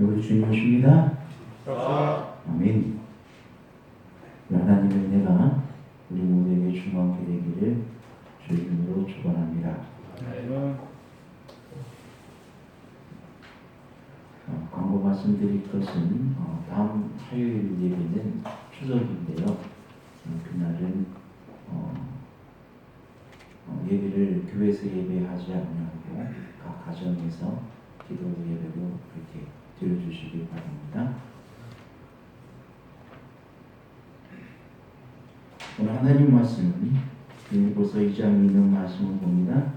우리 주님 오십니다. 아멘. 하나님의 은혜가 우리 모두에게 충만케 되기를 주의 이름으로 축원합니다. 광고 말씀드릴 것은 다음 화요일 예배는 추석인데요. 그날은 예배를 교회에서 예배하지 않냐고 각 가정에서 기도 예배로 그렇게 드려주시기 바랍니다. 오늘 하나님 말씀은 빌립보서 2장에 있는 말씀을 봅니다.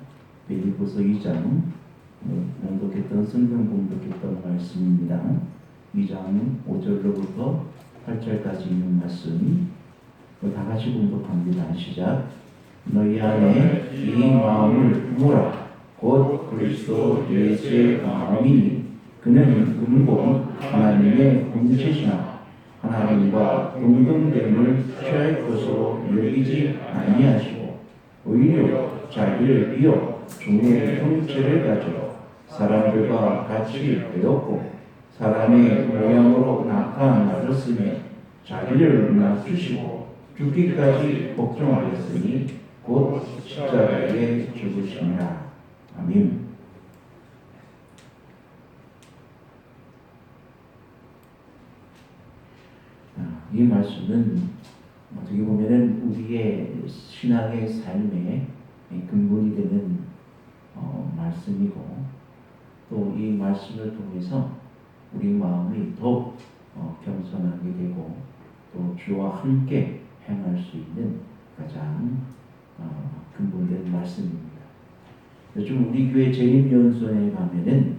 빌립보서 2장 공독했던 성경 공독했던 말씀입니다. 2장 5절로부터 8절까지 있는 말씀 다 같이 공독합니다. 시작. 너희 안에 이 마음을 품으라. 곧 그리스도 예수의 마음이니 그는 근본 하나님의 본체시나 하나님과 동등됨을 취할 것으로 여기지 아니하시고 오히려 자기를 비워 종의 형체를 가지고 사람들과 같이 되었고 사람의 모양으로 나타나셨으며 자기를 낮추시고 죽기까지 복종하였으니 곧 십자가에 죽으시니라. 아멘. 이 말씀은 어떻게 보면은 우리의 신앙의 삶의 근본이 되는 말씀이고 또 이 말씀을 통해서 우리 마음이 더욱 겸손하게 되고 또 주와 함께 행할 수 있는 가장 근본된 말씀입니다. 요즘 우리 교회 재림연수원에 가면은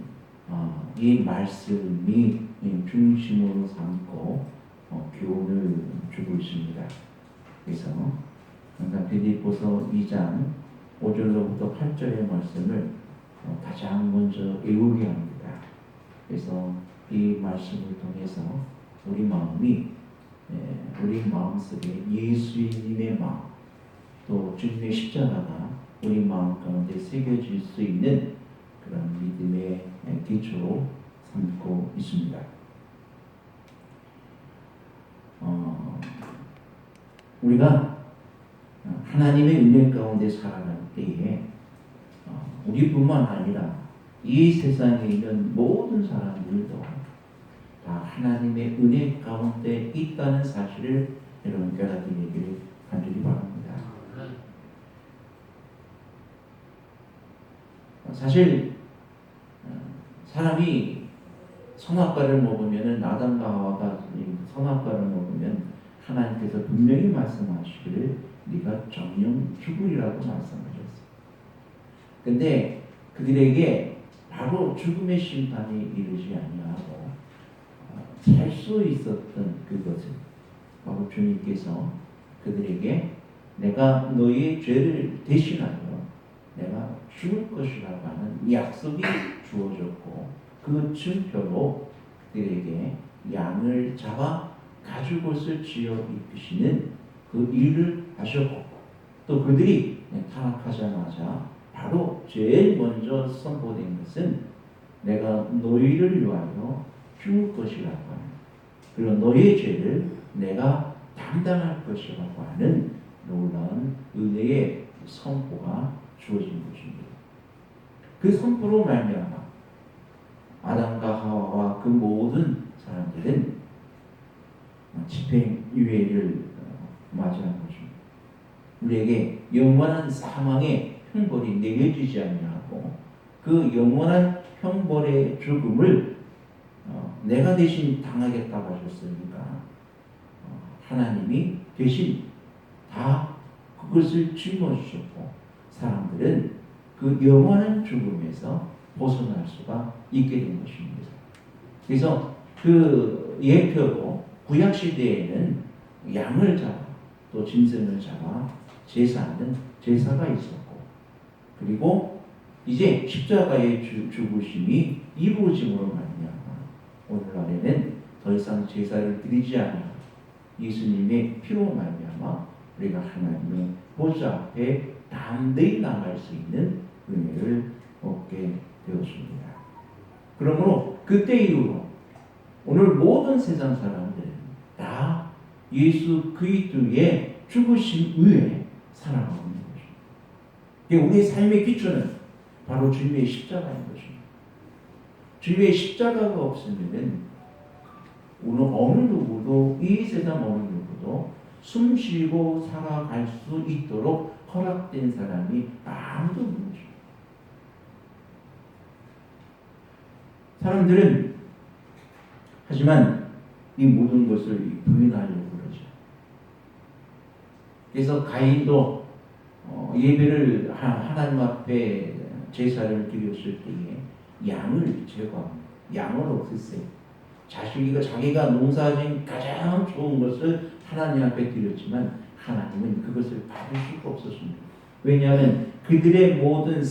이 말씀이 중심으로 삼고 교훈을 주고 있습니다. 그래서 항상 빌립보서 2장 5절로부터 8절의 말씀을 가장 먼저 외우게 합니다. 그래서 이 말씀을 통해서 우리 마음이 우리 마음속에 예수님의 마음 또 주님의 십자가가 우리 마음 가운데 새겨질 수 있는 그런 믿음의 기초로 삼고 있습니다. 우리가 하나님의 은혜 가운데 살아갈 때에 우리뿐만 아니라 이 세상에 있는 모든 사람들도 다 하나님의 은혜 가운데 있다는 사실을 여러분 깨닫기를 간절히 바랍니다. 사실 사람이 선악과를 먹으면 아담과 하와가 선악과를 먹으면 하나님께서 분명히 말씀하시기를 네가 정령 죽으리라고 말씀하셨어요. 근데 그들에게 바로 죽음의 심판이 이르지 아니하고 살 수 있었던 그것은 바로 주님께서 그들에게 내가 너희의 죄를 대신하여 내가 죽을 것이라고 하는 약속이 주어졌고 그 증표로 그들에게 양을 잡아 가죽옷을 지어 입히시는 그 일을 하셨고 또 그들이 타락하자마자 바로 제일 먼저 선포된 것은 내가 너희를 위하여 죽을 것이라고 하는 그리고 너희의 죄를 내가 담당할 것이라고 하는 놀라운 은혜의 선포가 주어진 것입니다. 그 선포로 말미암아 아담과 하와와 그 모든 사람들은 집행유예를 맞이한 것입니다. 우리에게 영원한 사망의 형벌이 내려지지 아니하고 그 영원한 형벌의 죽음을 내가 대신 당하겠다고 하셨으니까 하나님이 대신 다 그것을 짊어지셨고 사람들은 그 영원한 죽음에서 벗어날 수가 있게 된 것입니다. 그래서 그 예표로 구약 시대에는 양을 잡아 또 짐승을 잡아 제사하는 제사가 있었고 그리고 이제 십자가의 죽으심이 이루어짐으로 말미암아 오늘날에는 더 이상 제사를 드리지 않아 예수님의 피로 말미암아 우리가 하나님의 보좌 앞에 담대히 나갈 수 있는 은혜를 얻게 되었습니다. 그러므로 그때 이후로 오늘 모든 세상 사람들은 다 예수 그리스도의 죽으심 위에 살아가고 있는 것입니다. 우리의 삶의 기초는 바로 주님의 십자가인 것입니다. 주님의 십자가가 없으면 오늘 어느 누구도, 이 세상 어느 누구도 숨 쉬고 살아갈 수 있도록 허락된 사람이 아무도 없는 것입니다. 사람들은 하지만 이 모든 것을 부인하려고 그러죠. 그래서 가인도 예배를 하나님 앞에 제사를 드렸을 때에 양을 제거합니다. 양을 없앴어요. 자기가 농사진 가장 좋은 것을 하나님 앞에 드렸지만 하나님은 그것을 받을 수가 없었습니다. 왜냐하면 그들의 모든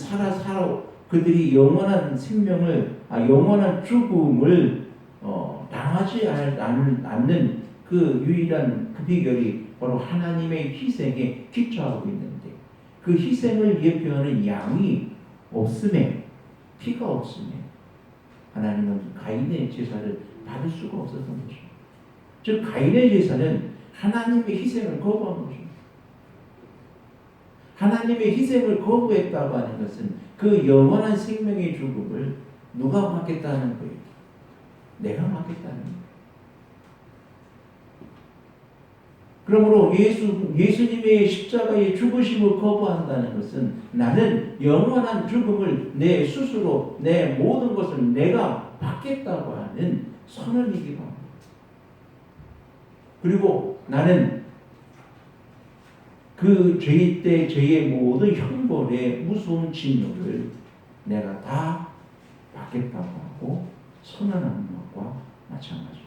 그들이 영원한 생명을, 영원한 죽음을 당하지 않는 그 유일한 그 비결이 바로 하나님의 희생에 기초하고 있는데, 그 희생을 예표하는 양이 없음에, 피가 없음에 하나님은 가인의 제사를 받을 수가 없었던 것입니다. 즉 가인의 제사는 하나님의 희생을 거부한 것입니다. 하나님의 희생을 거부했다고 하는 것은 그 영원한 생명의 죽음을 누가 받겠다는 거예요? 내가 받겠다는 거예요. 그러므로 예수님의 십자가의 죽으심을 거부한다는 것은 나는 영원한 죽음을 내 스스로, 내 모든 것을 내가 받겠다고 하는 선언이기도 합니다. 그리고 나는 그 죄 때 죄의 모든 형벌의 무서운 진노를 내가 다 받겠다고 하고 선언하는 것과 마찬가지입니다.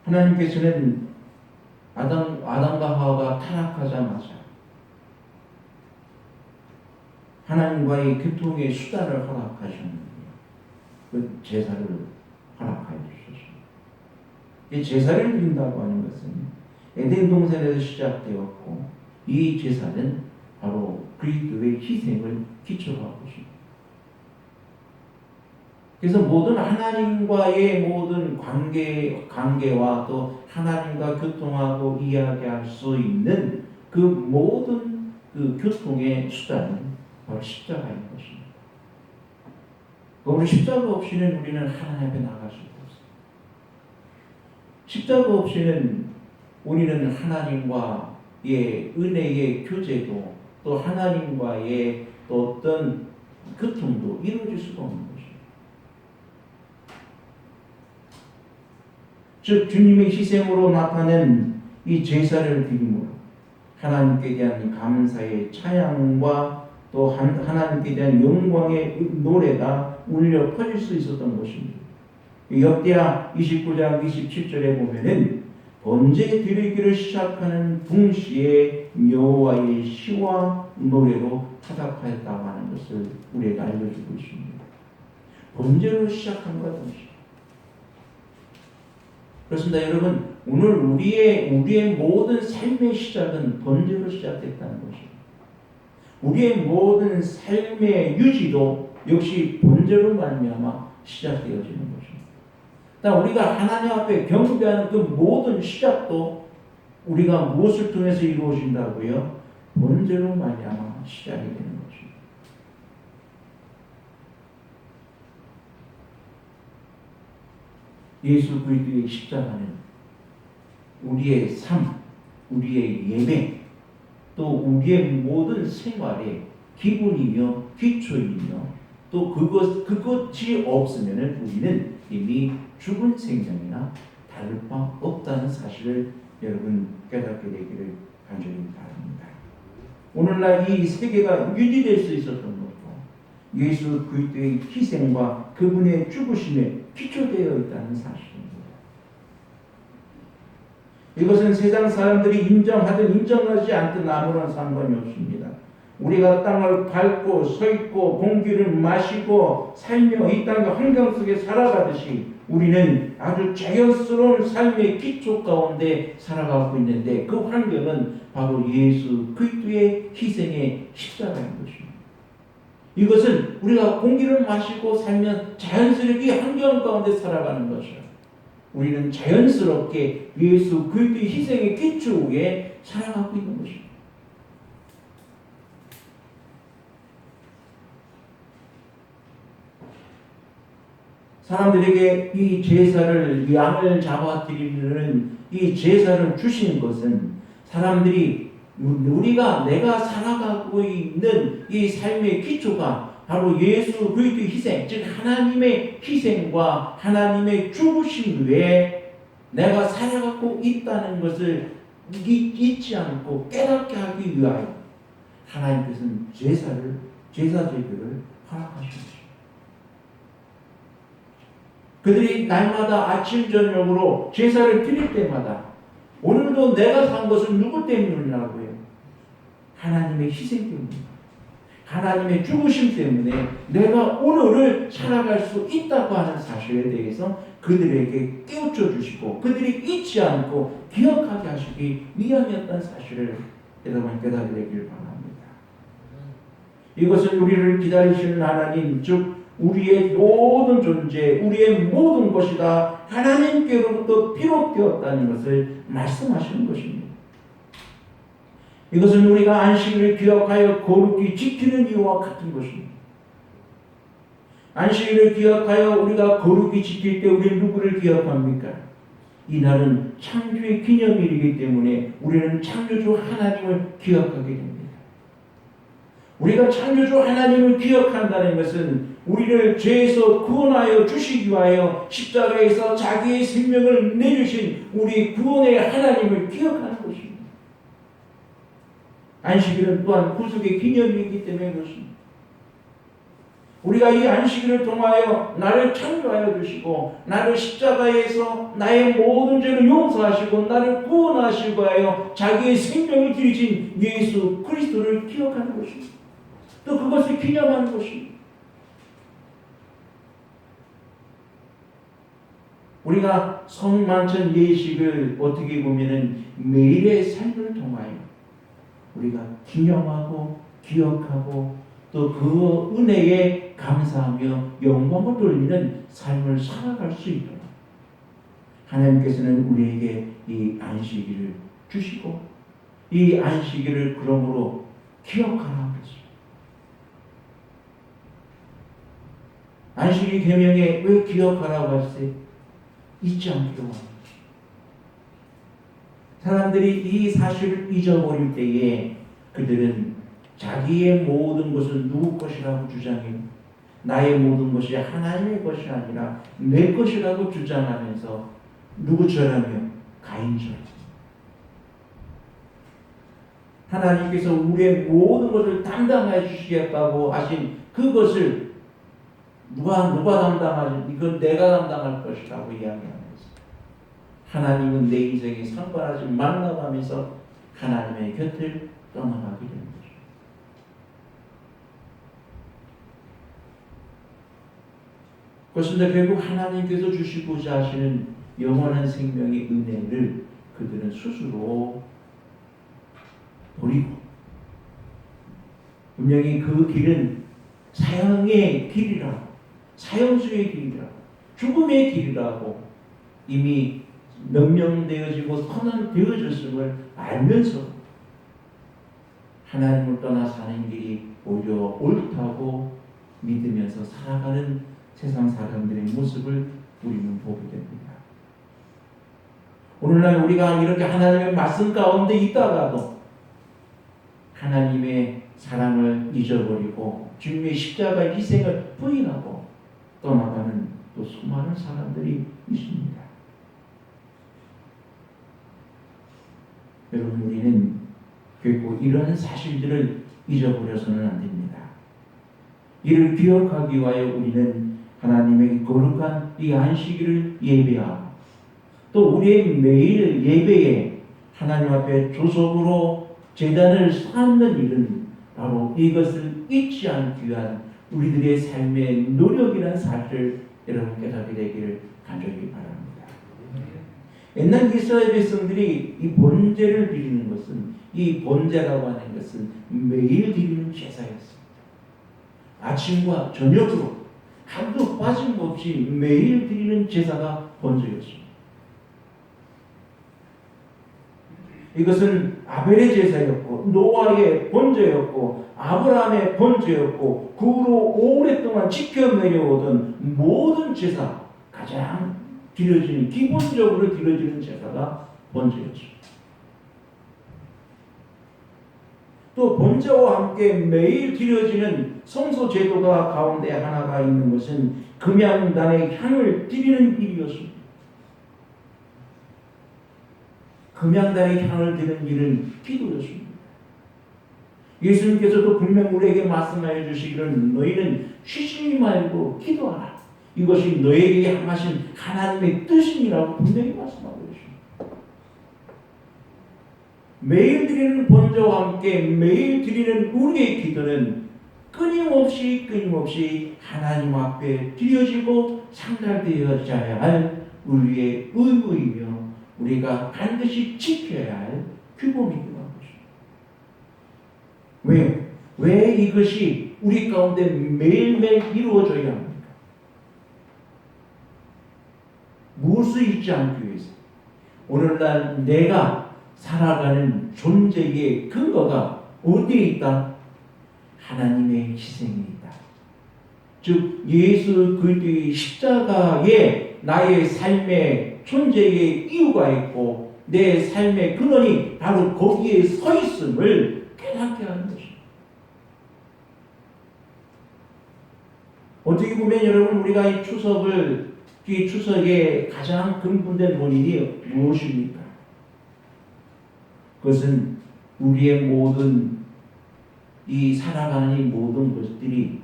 하나님께서는 아담과 하와가 타락하자마자 하나님과의 교통의 수단을 허락하셨는데 그 제사를 허락하여 주셨습니다. 이 제사를 드린다고 하는 것은 에덴 동산에서 시작되었고, 이 제사는 바로 그리스도의 희생을 기초로 하고 있습니다. 그래서 모든 하나님과의 모든 관계와 또 하나님과 교통하고 이야기할 수 있는 그 모든 그 교통의 수단은 바로 십자가인 것입니다. 그러므로 십자가 없이는 우리는 하나님 앞에 나갈 수가 없습니다. 십자가 없이는 우리는 하나님과의 은혜의 교제도 또 하나님과의 또 어떤 교통도 이루어질 수가 없는 것입니다. 즉 주님의 희생으로 나타낸 이 제사를 드림으로 하나님께 대한 감사의 찬양과 또 하나님께 대한 영광의 노래가 울려 퍼질 수 있었던 것입니다. 역대하 29장 27절에 보면은 번제 드리기를 시작하는 동시에 여호와의 시와 노래로 타작하였다고 하는 것을 우리에게 알려주고 있습니다. 번제로 시작한 것 동시에. 그렇습니다. 여러분, 오늘 우리의 모든 삶의 시작은 번제로 시작됐다는 것입니다. 우리의 모든 삶의 유지도 역시 번제로 말미암아 시작되어지는 것입니다. 우리가 하나님 앞에 경배하는 그 모든 시작도 우리가 무엇을 통해서 이루어진다고요? 번제로 말미암아 시작이 되는 것입니다. 예수 그리스도의 십자가는 우리의 삶, 우리의 예배, 또 우리의 모든 생활의 기본이며 기초이며 또 그것이 없으면 우리는 이미 죽은 생명이나 다를 바 없다는 사실을 여러분 깨닫게 되기를 간절히 바랍니다. 오늘날 이 세계가 유지될 수 있었던 것도 예수 그리스도의 희생과 그분의 죽으심에 기초되어 있다는 사실입니다. 이것은 세상 사람들이 인정하든 인정하지 않든 아무런 상관이 없습니다. 우리가 땅을 밟고 서 있고 공기를 마시고 살며 이 땅의 환경 속에 살아가듯이 우리는 아주 자연스러운 삶의 기초 가운데 살아가고 있는데 그 환경은 바로 예수 그리스도의 희생의 십자가인 것입니다. 이것은 우리가 공기를 마시고 살면 자연스럽게 환경 가운데 살아가는 것이요. 우리는 자연스럽게 예수 그리스도의 희생의 기초 위에 살아가고 있는 것입니다. 사람들에게 이 제사를 양을 잡아 드리는 이 제사를 주시는 것은 사람들이 내가 살아가고 있는 이 삶의 기초가 바로 예수 그리스도의 희생, 즉 하나님의 희생과 하나님의 죽으심 외에 내가 살아가고 있다는 것을 잊지 않고 깨닫게 하기 위하여 하나님께서는 제사 제도를 허락하셨습니다. 그들이 날마다 아침 저녁으로 제사를 드릴 때마다 오늘도 내가 산 것은 누구 때문이라고요? 하나님의 희생 때문입니다. 하나님의 죽으심 때문에 내가 오늘을 살아갈 수 있다고 하는 사실에 대해서 그들에게 깨우쳐 주시고 그들이 잊지 않고 기억하게 하시기 위함이었다는 사실을 여러분 깨닫게 되길 바랍니다. 이것은 우리를 기다리시는 하나님, 즉 우리의 모든 존재, 우리의 모든 것이 다 하나님께로부터 비롯되었다는 것을 말씀하시는 것입니다. 이것은 우리가 안식일을 기억하여 거룩히 지키는 이유와 같은 것입니다. 안식일을 기억하여 우리가 거룩히 지킬 때 우리는 누구를 기억합니까? 이날은 창조의 기념일이기 때문에 우리는 창조주 하나님을 기억하게 됩니다. 우리가 창조주 하나님을 기억한다는 것은 우리를 죄에서 구원하여 주시기 위하여 십자가에서 자기의 생명을 내주신 우리 구원의 하나님을 기억하는 것입니다. 안식일은 또한 구속의 기념이기 때문에 그렇습니다. 우리가 이 안식일을 통하여 나를 창조하여 주시고 나를 십자가에서 나의 모든 죄를 용서하시고 나를 구원하시고 하여 자기의 생명을 드리신 예수 그리스도를 기억하는 것입니다. 또 그것을 기념하는 것입니다. 우리가 성만찬 예식을 어떻게 보면은 매일의 삶을 통하여 우리가 기념하고 기억하고 또 그 은혜에 감사하며 영광을 돌리는 삶을 살아갈 수 있도록 하나님께서는 우리에게 이 안식일을 주시고 이 안식일을 그러므로 기억하라 그랬습니다. 안식일 계명에 왜 기억하라고 했어요? 잊지 않기로 합니다. 사람들이 이 사실을 잊어버릴 때에 그들은 자기의 모든 것은 누구 것이라고 주장해요. 나의 모든 것이 하나님의 것이 아니라 내 것이라고 주장하면서 누구처럼요? 가인처럼. 하나님께서 우리의 모든 것을 담당해 주시겠다고 하신 그것을 누가 담당하지? 이건 내가 담당할 것이라고 이야기하면서 하나님은 내 인생에 상관하지 말라고 하면서 하나님의 곁을 떠나가게 됩니다. 그것인데 결국 하나님께서 주시고자 하시는 영원한 생명의 은혜를 그들은 스스로 버리고 분명히 그 길은 사형의 길이라고 사형수의 길이라고 죽음의 길이라고 이미 명령되어지고 선언되어졌음을 알면서 하나님을 떠나 사는 길이 오히려 옳다고 믿으면서 살아가는 세상 사람들의 모습을 우리는 보게 됩니다. 오늘날 우리가 이렇게 하나님의 말씀 가운데 있다가도 하나님의 사랑을 잊어버리고 주님의 십자가의 희생을 부인하고 떠나가는 또 수많은 사람들이 있습니다. 여러분, 우리는 결코 이런 사실들을 잊어버려서는 안 됩니다. 이를 기억하기 위하여 우리는 하나님의 거룩한 이 안식일을 예배하고 또 우리의 매일 예배에 하나님 앞에 조속으로 제단을 쌓는 일은 바로 이것을 잊지 않기 위한 우리들의 삶의 노력이라는 사실을 여러분 깨닫게 되기를 간절히 바랍니다. 옛날 이스라엘 백성들이 이 번제를 드리는 것은, 이 번제라고 하는 것은 매일 드리는 제사였습니다. 아침과 저녁으로 한도 빠짐없이 매일 드리는 제사가 번제였습니다. 이것은 아벨의 제사였고, 노아의 번제였고, 아브라함의 번제였고, 그 후로 오랫동안 지켜 내려오던 모든 제사, 가장 드려지는, 기본적으로 드려지는 제사가 번제였습니다. 또 번제와 함께 매일 드려지는 성소 제도가 가운데 하나가 있는 것은 금양단의 향을 드리는 일이었습니다. 금양단의 향을 드리는 일은 기도였습니다. 예수님께서도 분명 우리에게 말씀하여 주시기를 너희는 쉬지 말고 기도하라. 이것이 너에게 향하신 하나님의 뜻이라고 분명히 말씀하고 계십니다. 매일 드리는 번제와 함께 매일 드리는 우리의 기도는 끊임없이 하나님 앞에 드려지고 상달되어져야 할 우리의 의무이며 우리가 반드시 지켜야 할 규범이기도 한 것입니다. 왜 이것이 우리 가운데 매일매일 이루어져야 합니까? 무엇을 잊지 않기 위해서? 오늘날 내가 살아가는 존재의 근거가 어디에 있다? 하나님의 희생에 있다. 즉 예수 그리스도의 십자가에 나의 삶의 존재의 이유가 있고 내 삶의 근원이 바로 거기에 서 있음을 깨닫게 하는 것입니다. 어떻게 보면 여러분 우리가 이 추석의 가장 근본된 원인이 무엇입니까? 그것은 우리의 모든 이 살아가는 이 모든 것들이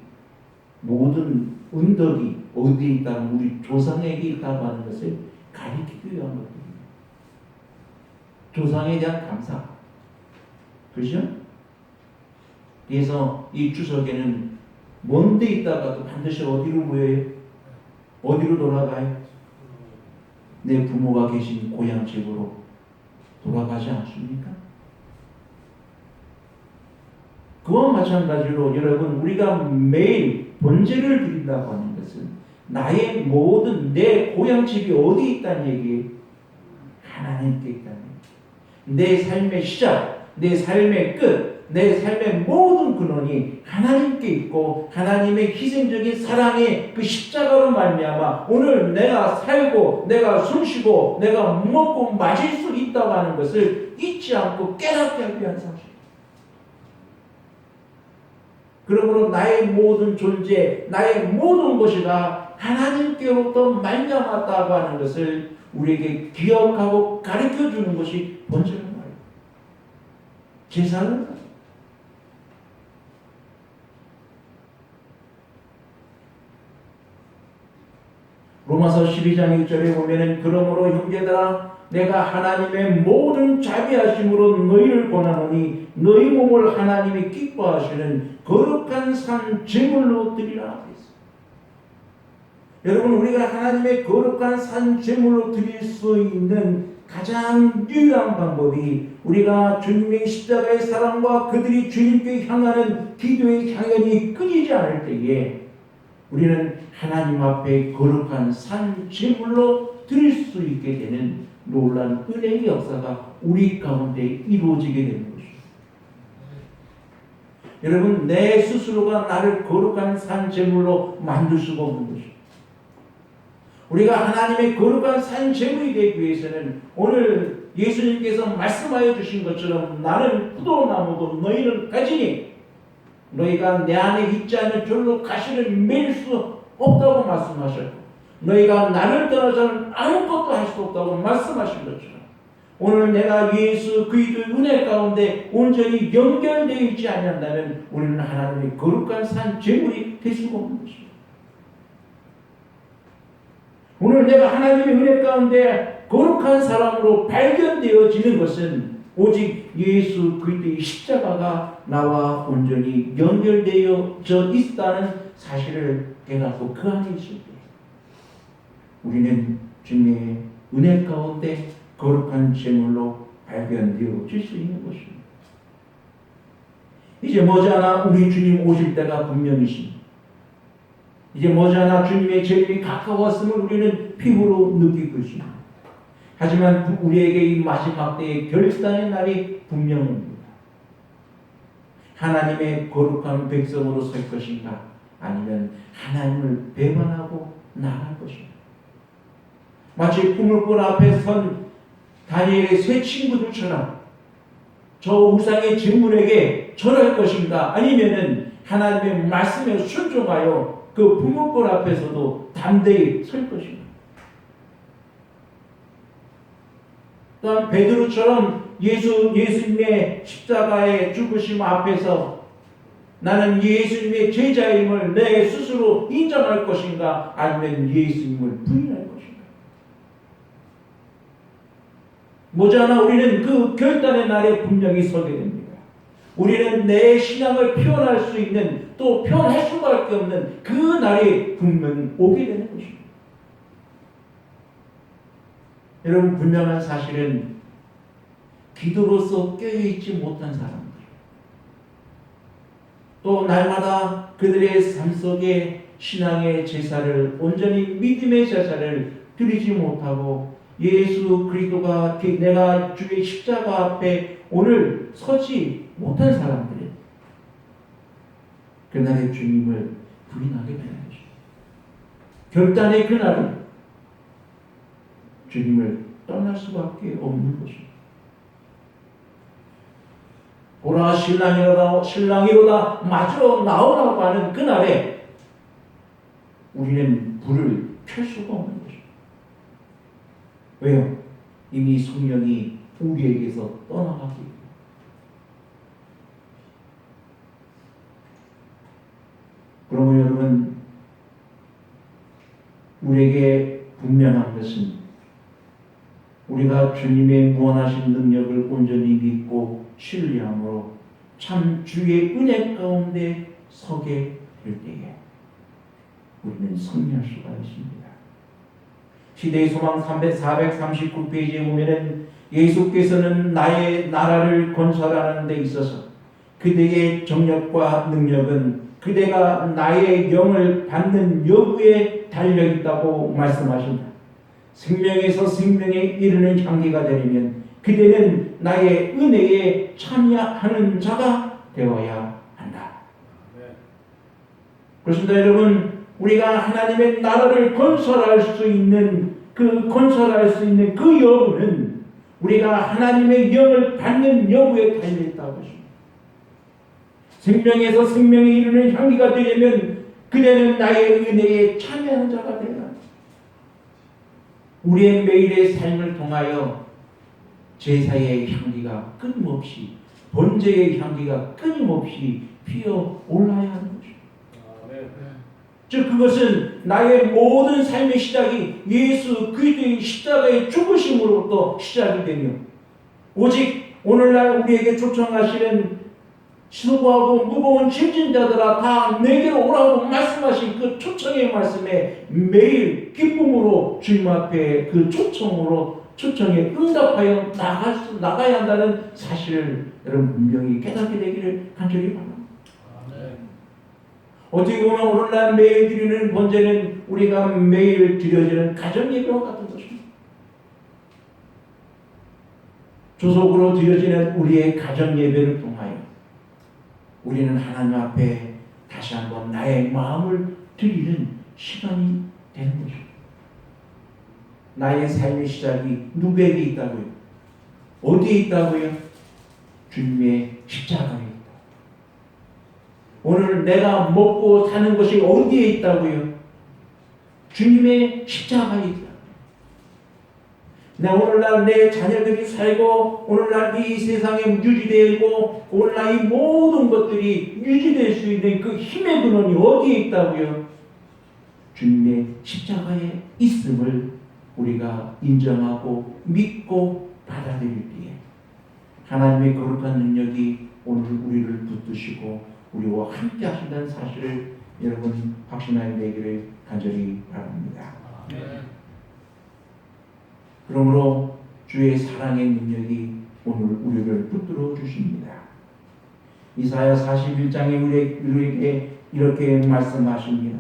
모든 은덕이 어디에 있다면 우리 조상에게 있다고 하는 것을 가리키기 위한 것입니다. 조상에 대한 감사. 그렇죠? 그래서 이 추석에는 먼데 있다가도 반드시 어디로 모여요? 어디로 돌아가요? 내 부모가 계신 고향집으로 돌아가지 않습니까? 그와 마찬가지로 여러분 우리가 매일 번제를 드린다고 하는 것은 나의 모든 내 고향집이 어디 있다는 얘기예요? 하나님께 있다는 얘기예요. 내 삶의 시작, 내 삶의 끝, 내 삶의 모든 근원이 하나님께 있고 하나님의 희생적인 사랑의 그 십자가로 말미암아 오늘 내가 살고 내가 숨쉬고 내가 먹고 마실 수 있다고 하는 것을 잊지 않고 깨닫게 하기 위한 사실. 그러므로 나의 모든 존재, 나의 모든 것이 다 하나님께로부터 말미암았다고 하는 것을 우리에게 기억하고 가르쳐주는 것이 번제란 말이에요. 제사는 로마서 12장 1절에 보면은 그러므로 형제들아 내가 하나님의 모든 자비하심으로 너희를 권하노니 너희 몸을 하나님이 기뻐하시는 거룩한 산 제물로 드리라 했습니다. 여러분 우리가 하나님의 거룩한 산 제물로 드릴 수 있는 가장 유일한 방법이 우리가 주님의 십자가의 사랑과 그들이 주님께 향하는 기도의 향연이 끊이지 않을 때에 우리는 하나님 앞에 거룩한 산 제물로 드릴 수 있게 되는 놀라운 은혜의 역사가 우리 가운데 이루어지게 되는 것입니다. 여러분 내 스스로가 나를 거룩한 산 제물로 만들 수가 없는 것입니다. 우리가 하나님의 거룩한 산 제물이 되기 위해서는 오늘 예수님께서 말씀하여 주신 것처럼 나는 포도나무고 너희는 가지니 너희가 내 안에 있지 않은 절로 가시를 맺을 수 없다고 말씀하셨고 너희가 나를 떠나서는 아무것도 할 수 없다고 말씀하신 것처럼 오늘 내가 예수 그리스도의 은혜 가운데 온전히 연결되어 있지 않는다면 우리는 하나님의 거룩한 산 제물이 될 수가 없는 것입니다. 오늘 내가 하나님의 은혜 가운데 거룩한 사람으로 발견되어지는 것은 오직 예수 그리스도의 십자가가 나와 온전히 연결되어져 있다는 사실을 깨닫고 그 안에 있을 때 우리는 주님의 은혜 가운데 거룩한 제물로 발견되어질 수 있는 것입니다. 이제 머지않아 우리 주님 오실 때가 분명이십니다. 이제 머지않아 주님의 재림이 가까웠음을 우리는 피부로 느낄 것입니다. 하지만 우리에게 이 마지막 때의 결단의 날이 분명합니다. 하나님의 거룩한 백성으로 설 것인가 아니면 하나님을 배반하고 나갈 것인가. 마치 그물불 앞에 선 다니엘의 세 친구들처럼 저 우상의 제물에게 절할 것인가 아니면은 하나님의 말씀에 순종하여 그 그물불 앞에서도 담대히 설 것인가. 또한 베드로처럼 예수님의 십자가의 죽으심 앞에서 나는 예수님의 제자임을 내 스스로 인정할 것인가 아니면 예수님을 부인할 것인가. 모자나 우리는 그 결단의 날에 분명히 서게 됩니다. 우리는 내 신앙을 표현할 수 있는 또 표현할 수밖에 없는 그 날이 분명히 오게 되는 것입니다. 여러분 분명한 사실은 기도로서 깨어있지 못한 사람들 또 날마다 그들의 삶 속에 신앙의 제사를 온전히 믿음의 제사를 드리지 못하고 예수 그리스도가 내가 주의 십자가 앞에 오늘 서지 못한 사람들은 그날의 주님을 부인하게 되는 것입니다. 결단의 그날은 주님을 떠날 수밖에 없는 것입니다. 보라 신랑이로다 맞으러 나오라고 하는 그날에 우리는 불을 켤 수가 없는 것입니다. 왜요? 이미 성령이 우리에게서 떠나갔기 때문에. 그러면 여러분 우리에게 분명한 것은 우리가 주님의 무한하신 능력을 온전히 믿고 신뢰함으로 참 주의 은혜 가운데 서게 될 때에 우리는 승리할 수가 있습니다. 시대의 소망 439페이지에 보면은 예수께서는 나의 나라를 건설하는 데 있어서 그대의 정력과 능력은 그대가 나의 영을 받는 여부에 달려있다고 말씀하신다. 생명에서 생명에 이르는 향기가 되려면 그대는 나의 은혜에 참여하는 자가 되어야 한다. 그렇습니다. 여러분 우리가 하나님의 나라를 건설할 수 있는 그 여부는 우리가 하나님의 영을 받는 여부에 달려있다고 하십니다. 생명에서 생명에 이르는 향기가 되려면 그대는 나의 은혜에 참여하는 자가 되어야 한다. 우리의 매일의 삶을 통하여 제사의 향기가 끊임없이 번제의 향기가 끊임없이 피어 올라야 하는 것입니다. 즉 그것은 나의 모든 삶의 시작이 예수 그리스도의 십자가의 죽으심으로부터 시작이 되며 오직 오늘날 우리에게 초청하시는 수고하고 무거운 짐진 자들아 다 내게로 오라고 말씀하신 그 초청의 말씀에 매일 기쁨으로 주님 앞에 그 초청에 응답하여 나가야 한다는 사실을 여러분 분명히 깨닫게 되기를 간절히 바랍니다. 어떻게 보면 오늘날 매일 드리는 번제는 우리가 매일 드려지는 가정예배와 같은 것입니다. 조속으로 드려지는 우리의 가정예배를 통하여 우리는 하나님 앞에 다시 한번 나의 마음을 드리는 시간이 되는 것입니다. 나의 삶의 시작이 누구에게 있다고요? 어디에 있다고요? 주님의 십자가에 있다. 오늘 내가 먹고 사는 것이 어디에 있다고요? 주님의 십자가에 있다. 오늘날 내 자녀들이 살고 오늘날 이 세상에 유지되고 오늘날 이 모든 것들이 유지될 수 있는 그 힘의 근원이 어디에 있다고요? 주님의 십자가에 있음을 우리가 인정하고 믿고 받아들일 때에 하나님의 거룩한 능력이 오늘 우리를 붙드시고 우리와 함께 하신다는 사실을 여러분 확신하게 되기를 간절히 바랍니다. 그러므로 주의 사랑의 능력이 오늘 우리를 붙들어 주십니다. 이사야 41장에 우리에게 이렇게 말씀하십니다.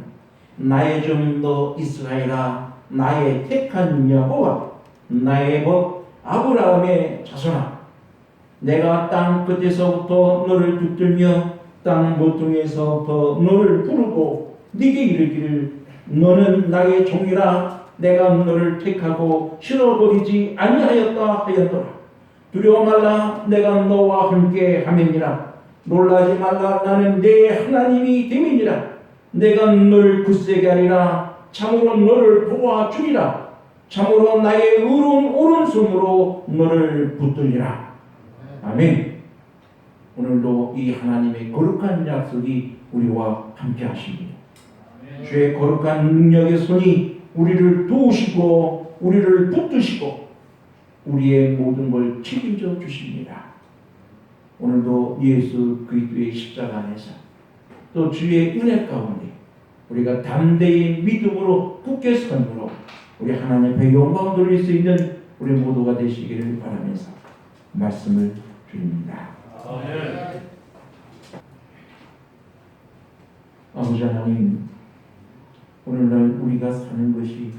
나의 종 너 이스라엘아, 나의 택한 여호와, 나의 법 아브라함의 자손아, 내가 땅 끝에서부터 너를 붙들며 땅 모퉁이에서부터 너를 부르고 네게 이르기를 너는 나의 종이라, 내가 너를 택하고 실어버리지 아니하였다 하였더라. 두려워 말라, 내가 너와 함께 함이니라. 놀라지 말라, 나는 네 하나님이 됨이니라. 내가 너를 굳세게 하리라. 참으로 너를 도와주리라. 참으로 나의 의로운 오른손으로 너를 붙들리라. 아멘. 오늘도 이 하나님의 거룩한 약속이 우리와 함께 하십니다. 주의 거룩한 능력의 손이 우리를 도우시고 우리를 붙드시고 우리의 모든 걸 책임져 주십니다. 오늘도 예수 그리스도의 십자가 안에서 또 주의 은혜 가운데 우리가 담대히 믿음으로 굳게 선으로 우리 하나님 앞에 영광 돌릴 수 있는 우리 모두가 되시기를 바라면서 말씀을 드립니다. 아버지 하나님, 오늘날 우리가 사는 것이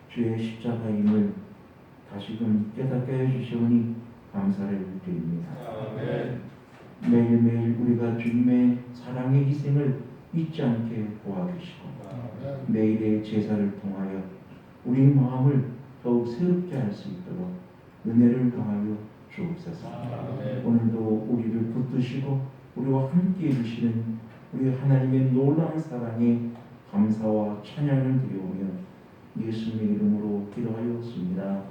주의 십자가임을 다시금 깨닫게 해주시오니 감사를 드립니다. 매일매일 우리가 주님의 사랑의 희생을 잊지 않게 도와주시고 매일의 제사를 통하여 우리 마음을 더욱 새롭게 할 수 있도록 은혜를 더하여 주옵소서. 오늘도 우리를 붙드시고 우리와 함께 해주시는 우리 하나님의 놀라운 사랑에 감사와 찬양을 드리오며 예수님의 이름으로 기도하였습니다.